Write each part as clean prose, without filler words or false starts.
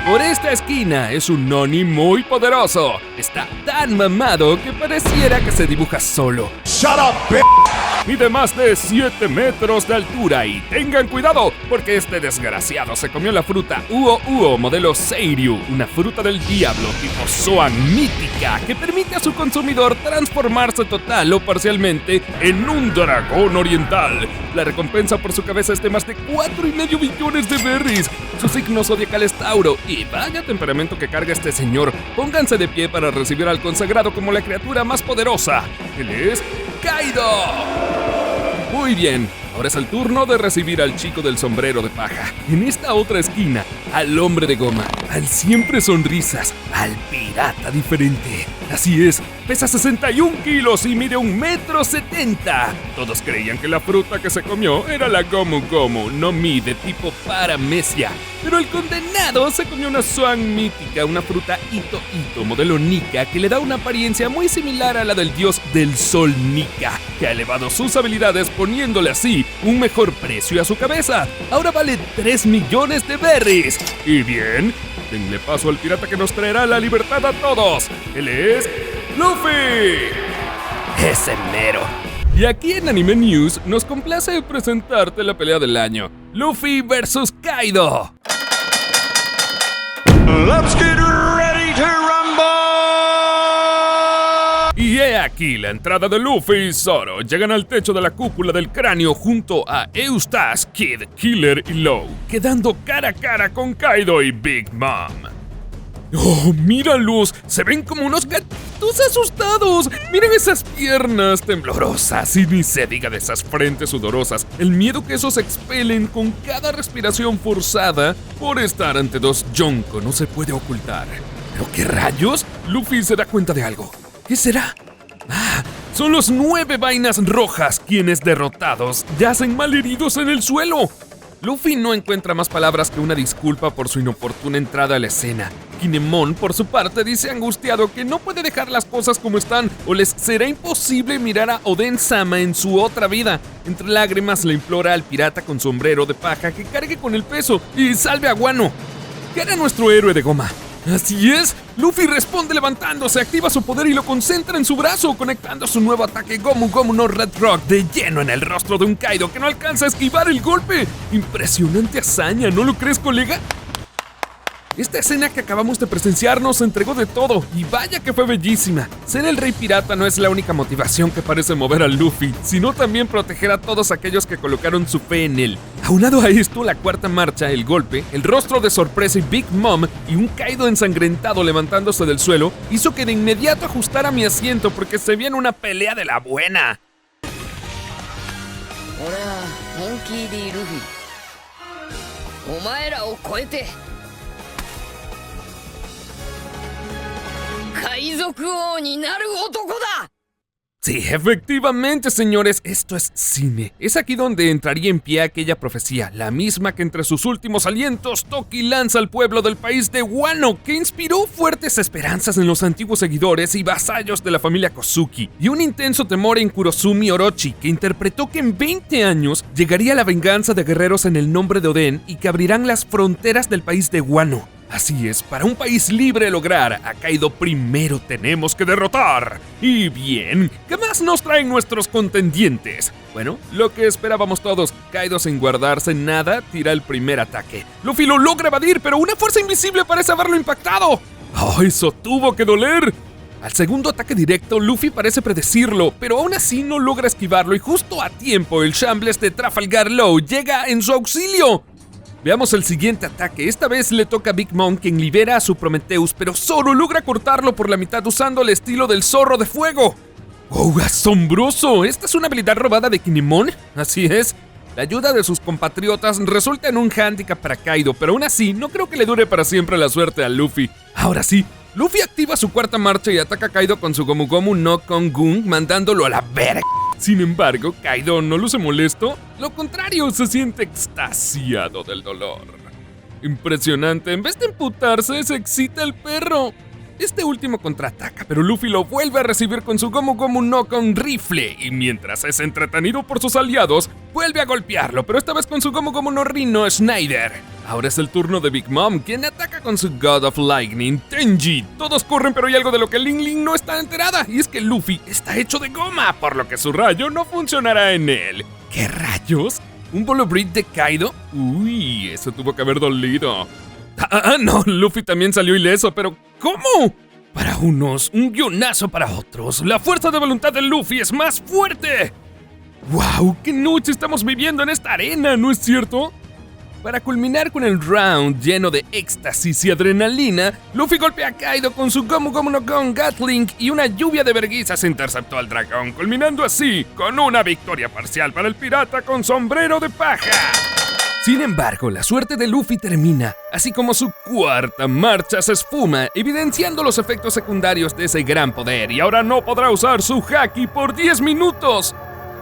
Por esta esquina es un Noni muy poderoso. Está tan mamado que pareciera que se dibuja solo. Shut up, bitch. Mide más de 7 metros de altura y tengan cuidado porque este desgraciado se comió la fruta Uo Uo modelo Seiryu, una fruta del diablo tipo Zoan mítica que permite a su consumidor transformarse total o parcialmente en un dragón oriental. La recompensa por su cabeza es de más de 4,5 billones de berries. Su signo zodiacal es Tauro y vaya temperamento que carga este señor. Pónganse de pie para recibir al consagrado como la criatura más poderosa. Él es Kaido. Muy bien, ahora es el turno de recibir al chico del sombrero de paja. En esta otra esquina, al hombre de goma, al siempre sonrisas, al pirata diferente. Así es, pesa 61 kilos y mide 1,70 m. Todos creían que la fruta que se comió era la Gomu Gomu no Mi de tipo Paramecia. Pero el condenado se comió una Zoan mítica, una fruta Ito Ito modelo Nika que le da una apariencia muy similar a la del dios del sol Nika, que ha elevado sus habilidades poniéndole así un mejor precio a su cabeza. Ahora vale 3 millones de berries. Y bien, denle paso al pirata que nos traerá la libertad a todos. Él es Luffy. Ese mero. Y aquí en Anime News nos complace presentarte la pelea del año. Luffy vs Kaido. Let's get ready to rumble. Y he aquí la entrada de Luffy y Zoro. Llegan al techo de la cúpula del cráneo junto a Eustace, Kid, Killer y Law, quedando cara a cara con Kaido y Big Mom. ¡Oh, míralos! Se ven como unos gatitos asustados. Miren esas piernas temblorosas y ni se diga de esas frentes sudorosas. El miedo que esos expelen con cada respiración forzada por estar ante dos Yonko no se puede ocultar. ¿Pero qué rayos? Luffy se da cuenta de algo. ¿Qué será? ¡Ah! Son los 9 vainas rojas quienes derrotados yacen malheridos en el suelo. Luffy no encuentra más palabras que una disculpa por su inoportuna entrada a la escena. Kinemon, por su parte, dice angustiado que no puede dejar las cosas como están o les será imposible mirar a Oden-sama en su otra vida. Entre lágrimas le implora al pirata con sombrero de paja que cargue con el peso y salve a Wano, que era nuestro héroe de goma. Así es, Luffy responde levantándose, activa su poder y lo concentra en su brazo, conectando su nuevo ataque Gomu Gomu no Red Rock de lleno en el rostro de un Kaido que no alcanza a esquivar el golpe. Impresionante hazaña, ¿no lo crees, colega? Esta escena que acabamos de presenciar nos entregó de todo, y vaya que fue bellísima. Ser el rey pirata no es la única motivación que parece mover a Luffy, sino también proteger a todos aquellos que colocaron su fe en él. Aunado a esto, la cuarta marcha, el golpe, el rostro de sorpresa y Big Mom y un Kaido ensangrentado levantándose del suelo, hizo que de inmediato ajustara mi asiento porque se viene una pelea de la buena. Sí, efectivamente, señores, esto es cine. Es aquí donde entraría en pie aquella profecía, la misma que entre sus últimos alientos Toki lanza al pueblo del país de Wano, que inspiró fuertes esperanzas en los antiguos seguidores y vasallos de la familia Kozuki, y un intenso temor en Kurosumi Orochi, que interpretó que en 20 años llegaría la venganza de guerreros en el nombre de Oden y que abrirán las fronteras del país de Wano. Así es, para un país libre lograr a Kaido primero tenemos que derrotar. Y bien, ¿qué más nos traen nuestros contendientes? Bueno, lo que esperábamos todos, Kaido sin guardarse nada tira el primer ataque. Luffy lo logra evadir, pero una fuerza invisible parece haberlo impactado. ¡Oh, eso tuvo que doler! Al segundo ataque directo, Luffy parece predecirlo, pero aún así no logra esquivarlo y justo a tiempo el Shambles de Trafalgar Law llega en su auxilio. Veamos el siguiente ataque. Esta vez le toca a Big Mom, quien libera a su Prometheus, pero Zoro logra cortarlo por la mitad usando el estilo del zorro de fuego. ¡Oh, asombroso! ¿Esta es una habilidad robada de Kinemon? Así es. La ayuda de sus compatriotas resulta en un hándicap para Kaido, pero aún así no creo que le dure para siempre la suerte a Luffy. Ahora sí, Luffy activa su cuarta marcha y ataca a Kaido con su Gomu Gomu no Kongun, mandándolo a la verga. Sin embargo, Kaido no luce molesto, lo contrario, se siente extasiado del dolor. Impresionante, en vez de emputarse, se excita el perro. Este último contraataca, pero Luffy lo vuelve a recibir con su Gomu Gomu no con rifle, y mientras es entretenido por sus aliados, vuelve a golpearlo, pero esta vez con su Gomu Gomu no Rhino Schneider. Ahora es el turno de Big Mom, quien ataca con su God of Lightning, Tenji. Todos corren, pero hay algo de lo que Ling Ling no está enterada, y es que Luffy está hecho de goma, por lo que su rayo no funcionará en él. ¿Qué rayos? ¿Un Bolo Breed de Kaido? Uy, eso tuvo que haber dolido. No, Luffy también salió ileso, pero ¿cómo? Para unos, un guionazo para otros. La fuerza de voluntad de Luffy es más fuerte. ¡Wow! ¡Qué noche estamos viviendo en esta arena! ¿No es cierto? Para culminar con el round lleno de éxtasis y adrenalina, Luffy golpea a Kaido con su Gomu Gomu no Gun Gatling y una lluvia de verguizas interceptó al dragón, culminando así con una victoria parcial para el pirata con sombrero de paja. Sin embargo, la suerte de Luffy termina, así como su cuarta marcha se esfuma, evidenciando los efectos secundarios de ese gran poder, y ahora no podrá usar su Haki por 10 minutos.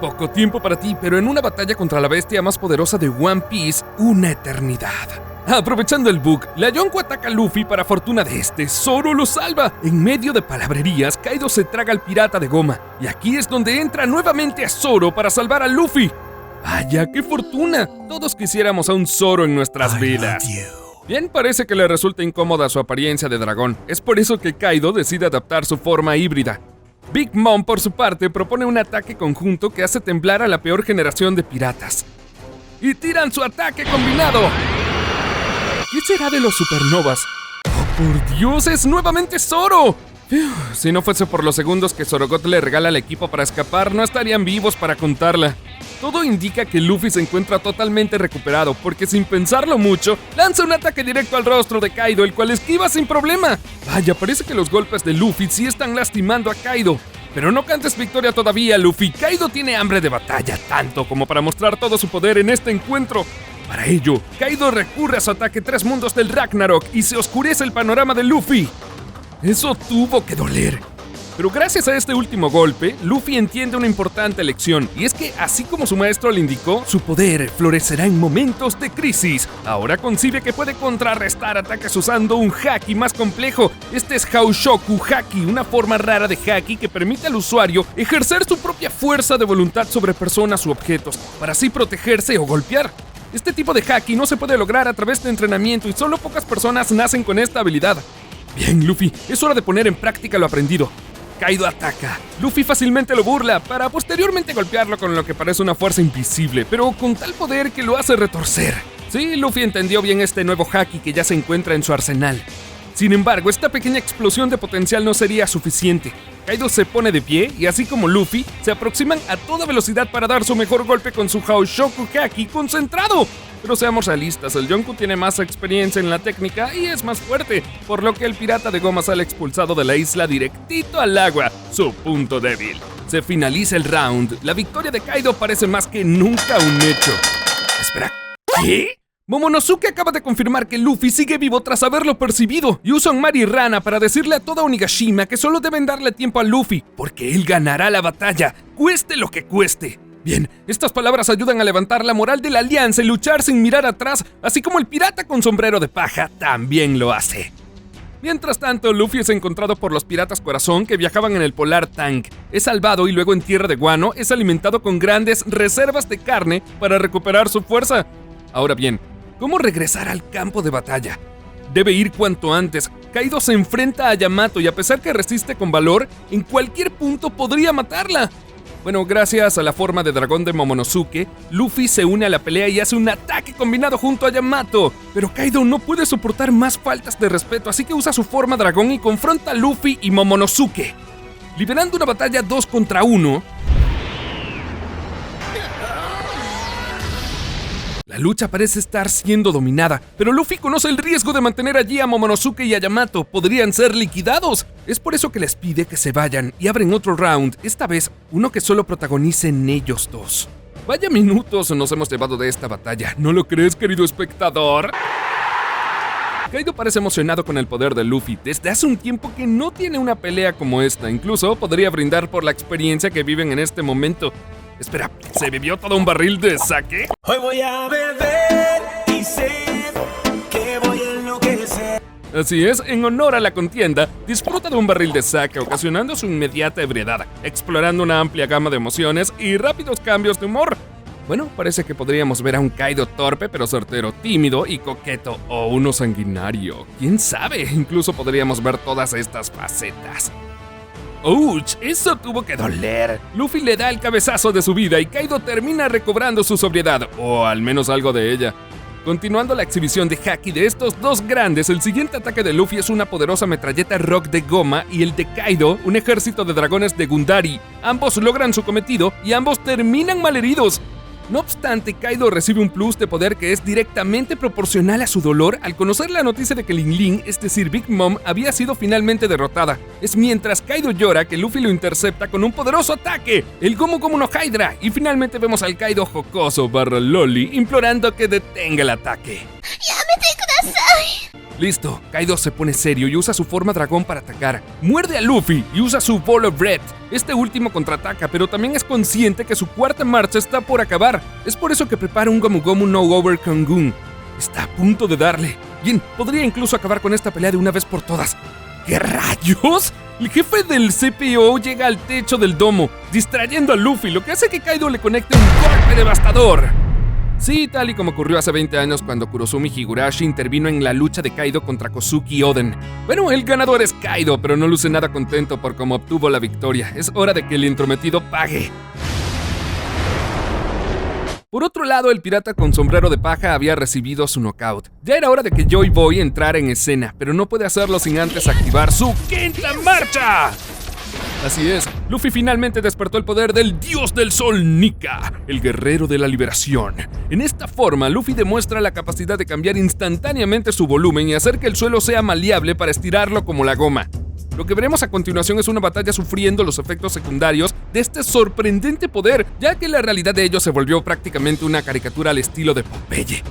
Poco tiempo para ti, pero en una batalla contra la bestia más poderosa de One Piece, una eternidad. Aprovechando el bug, la Yonko ataca a Luffy para fortuna de este, Zoro lo salva. En medio de palabrerías, Kaido se traga al pirata de goma, y aquí es donde entra nuevamente a Zoro para salvar a Luffy. ¡Vaya, qué fortuna! Todos quisiéramos a un Zoro en nuestras vidas. Bien, parece que le resulta incómoda su apariencia de dragón. Es por eso que Kaido decide adaptar su forma híbrida. Big Mom, por su parte, propone un ataque conjunto que hace temblar a la peor generación de piratas. ¡Y tiran su ataque combinado! ¿Qué será de los supernovas? ¡Oh, por Dios! ¡Es nuevamente Zoro! Si no fuese por los segundos que Zorogot le regala al equipo para escapar, no estarían vivos para contarla. Todo indica que Luffy se encuentra totalmente recuperado, porque sin pensarlo mucho, lanza un ataque directo al rostro de Kaido, el cual esquiva sin problema. Vaya, parece que los golpes de Luffy sí están lastimando a Kaido. Pero no cantes victoria todavía, Luffy. Kaido tiene hambre de batalla, tanto como para mostrar todo su poder en este encuentro. Para ello, Kaido recurre a su ataque 3 mundos del Ragnarok y se oscurece el panorama de Luffy. Eso tuvo que doler. Pero gracias a este último golpe, Luffy entiende una importante lección, y es que, así como su maestro le indicó, su poder florecerá en momentos de crisis. Ahora concibe que puede contrarrestar ataques usando un Haki más complejo. Este es Haoshoku Haki, una forma rara de Haki que permite al usuario ejercer su propia fuerza de voluntad sobre personas u objetos, para así protegerse o golpear. Este tipo de Haki no se puede lograr a través de entrenamiento y solo pocas personas nacen con esta habilidad. Bien, Luffy, es hora de poner en práctica lo aprendido. Kaido ataca. Luffy fácilmente lo burla para posteriormente golpearlo con lo que parece una fuerza invisible, pero con tal poder que lo hace retorcer. Sí, Luffy entendió bien este nuevo Haki que ya se encuentra en su arsenal. Sin embargo, esta pequeña explosión de potencial no sería suficiente. Kaido se pone de pie y, así como Luffy, se aproximan a toda velocidad para dar su mejor golpe con su Haoshoku Haki concentrado. Pero seamos realistas, el Yonko tiene más experiencia en la técnica y es más fuerte, por lo que el pirata de goma sale expulsado de la isla directito al agua, su punto débil. Se finaliza el round. La victoria de Kaido parece más que nunca un hecho. Espera, ¿qué? Momonosuke acaba de confirmar que Luffy sigue vivo tras haberlo percibido, y usa un Marirana para decirle a toda Onigashima que solo deben darle tiempo a Luffy, porque él ganará la batalla, cueste lo que cueste. Bien, estas palabras ayudan a levantar la moral de la alianza y luchar sin mirar atrás, así como el pirata con sombrero de paja también lo hace. Mientras tanto, Luffy es encontrado por los piratas corazón que viajaban en el Polar Tank. Es salvado y luego en tierra de Guano es alimentado con grandes reservas de carne para recuperar su fuerza. Ahora bien, ¿cómo regresar al campo de batalla? Debe ir cuanto antes. Kaido se enfrenta a Yamato y, a pesar que resiste con valor, en cualquier punto podría matarla. Bueno, gracias a la forma de dragón de Momonosuke, Luffy se une a la pelea y hace un ataque combinado junto a Yamato. Pero Kaido no puede soportar más faltas de respeto, así que usa su forma dragón y confronta a Luffy y Momonosuke. Liberando una batalla 2 contra 1, la lucha parece estar siendo dominada, pero Luffy conoce el riesgo de mantener allí a Momonosuke y a Yamato. Podrían ser liquidados. Es por eso que les pide que se vayan y abren otro round, esta vez uno que solo protagonicen ellos dos. Vaya minutos nos hemos llevado de esta batalla, ¿no lo crees, querido espectador? Kaido parece emocionado con el poder de Luffy. Desde hace un tiempo que no tiene una pelea como esta. Incluso podría brindar por la experiencia que viven en este momento. Espera, ¿se bebió todo un barril de sake? Hoy voy a beber y sé que voy a enloquecer. Así es, en honor a la contienda, disfruta de un barril de sake, ocasionando su inmediata ebriedad, explorando una amplia gama de emociones y rápidos cambios de humor. Bueno, parece que podríamos ver a un Kaido torpe pero certero, tímido y coqueto, o uno sanguinario. ¿Quién sabe? Incluso podríamos ver todas estas facetas. ¡Ouch! Eso tuvo que doler. Luffy le da el cabezazo de su vida y Kaido termina recobrando su sobriedad, o al menos algo de ella. Continuando la exhibición de haki de estos dos grandes, el siguiente ataque de Luffy es una poderosa metralleta rock de goma y el de Kaido, un ejército de dragones de Gundari. Ambos logran su cometido y ambos terminan malheridos. No obstante, Kaido recibe un plus de poder que es directamente proporcional a su dolor al conocer la noticia de que Ling Ling, es decir, Big Mom, había sido finalmente derrotada. Es mientras Kaido llora que Luffy lo intercepta con un poderoso ataque, el Gomu Gomu no Hydra, y finalmente vemos al Kaido jocoso / Loli implorando que detenga el ataque. Listo, Kaido se pone serio y usa su forma dragón para atacar. Muerde a Luffy y usa su Ball of Red. Este último contraataca, pero también es consciente que su cuarta marcha está por acabar. Es por eso que prepara un Gomu Gomu no Over Kangun. Está a punto de darle. Bien, podría incluso acabar con esta pelea de una vez por todas. ¿Qué rayos? El jefe del CPO llega al techo del domo, distrayendo a Luffy, lo que hace que Kaido le conecte un golpe devastador. Sí, tal y como ocurrió hace 20 años cuando Kurosumi Higurashi intervino en la lucha de Kaido contra Kozuki Oden. Bueno, el ganador es Kaido, pero no luce nada contento por cómo obtuvo la victoria. Es hora de que el entrometido pague. Por otro lado, el pirata con sombrero de paja había recibido su knockout. Ya era hora de que Joy Boy entrara en escena, pero no puede hacerlo sin antes activar su quinta marcha. Así es, Luffy finalmente despertó el poder del dios del sol Nika, el guerrero de la liberación. En esta forma, Luffy demuestra la capacidad de cambiar instantáneamente su volumen y hacer que el suelo sea maleable para estirarlo como la goma. Lo que veremos a continuación es una batalla sufriendo los efectos secundarios de este sorprendente poder, ya que la realidad de ello se volvió prácticamente una caricatura al estilo de Popeye.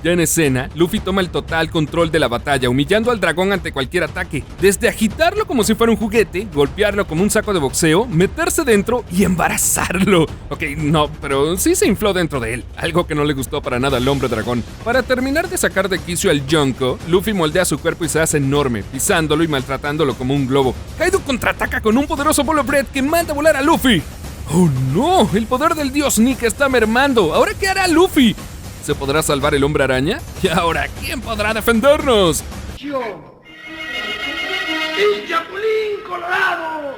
Ya en escena, Luffy toma el total control de la batalla, humillando al dragón ante cualquier ataque. Desde agitarlo como si fuera un juguete, golpearlo como un saco de boxeo, meterse dentro y embarazarlo. Ok, no, pero sí se infló dentro de él, algo que no le gustó para nada al hombre dragón. Para terminar de sacar de quicio al Yonko, Luffy moldea su cuerpo y se hace enorme, pisándolo y maltratándolo como un globo. Kaido contraataca con un poderoso Ball of Red que manda a volar a Luffy. ¡Oh no! El poder del dios Nika está mermando. ¿Ahora qué hará Luffy? ¿Se podrá salvar el hombre araña? Y ahora, ¿quién podrá defendernos? Yo, el Chapulín Colorado,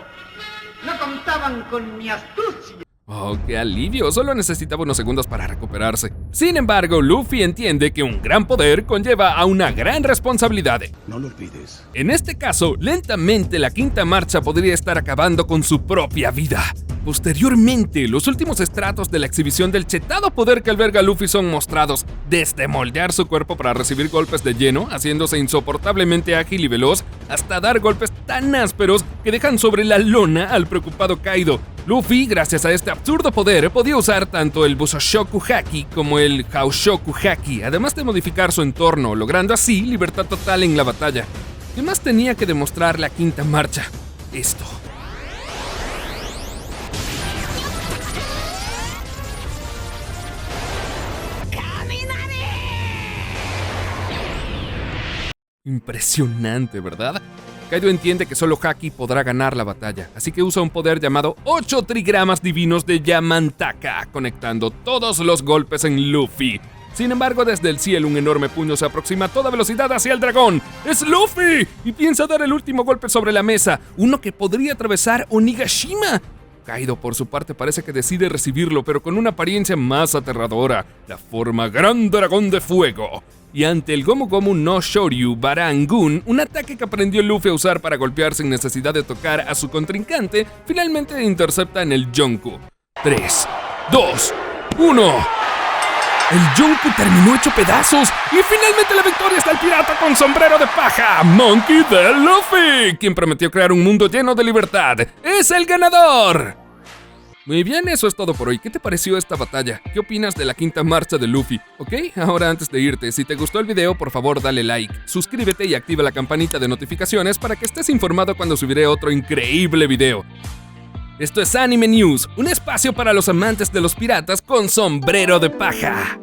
no contaban con mi astucia. Oh, qué alivio, solo necesitaba unos segundos para recuperarse. Sin embargo, Luffy entiende que un gran poder conlleva a una gran responsabilidad. No lo olvides. En este caso, lentamente la quinta marcha podría estar acabando con su propia vida. Posteriormente, los últimos estratos de la exhibición del chetado poder que alberga Luffy son mostrados, desde moldear su cuerpo para recibir golpes de lleno, haciéndose insoportablemente ágil y veloz, hasta dar golpes tan ásperos que dejan sobre la lona al preocupado Kaido. Luffy, gracias a este absurdo poder, podía usar tanto el Busoshoku Haki como el Haoshoku Haki, además de modificar su entorno, logrando así libertad total en la batalla. ¿Qué más tenía que demostrar la quinta marcha? Esto. Impresionante, ¿verdad? Kaido entiende que solo Haki podrá ganar la batalla, así que usa un poder llamado 8 trigramas divinos de Yamantaka, conectando todos los golpes en Luffy. Sin embargo, desde el cielo un enorme puño se aproxima a toda velocidad hacia el dragón. ¡Es Luffy! Y piensa dar el último golpe sobre la mesa, uno que podría atravesar Onigashima. Kaido, por su parte, parece que decide recibirlo, pero con una apariencia más aterradora, la forma Gran Dragón de Fuego. Y ante el Gomu Gomu no Shoryu Barangun, un ataque que aprendió Luffy a usar para golpear sin necesidad de tocar a su contrincante, finalmente intercepta en el Yonko. 3, 2, 1... El Yonko terminó hecho pedazos y finalmente la victoria está el pirata con sombrero de paja, Monkey D. Luffy, quien prometió crear un mundo lleno de libertad. ¡Es el ganador! Muy bien, eso es todo por hoy. ¿Qué te pareció esta batalla? ¿Qué opinas de la quinta marcha de Luffy? ¿Ok? Ahora antes de irte, si te gustó el video, por favor dale like, suscríbete y activa la campanita de notificaciones para que estés informado cuando subiré otro increíble video. Esto es Anime News, un espacio para los amantes de los piratas con sombrero de paja.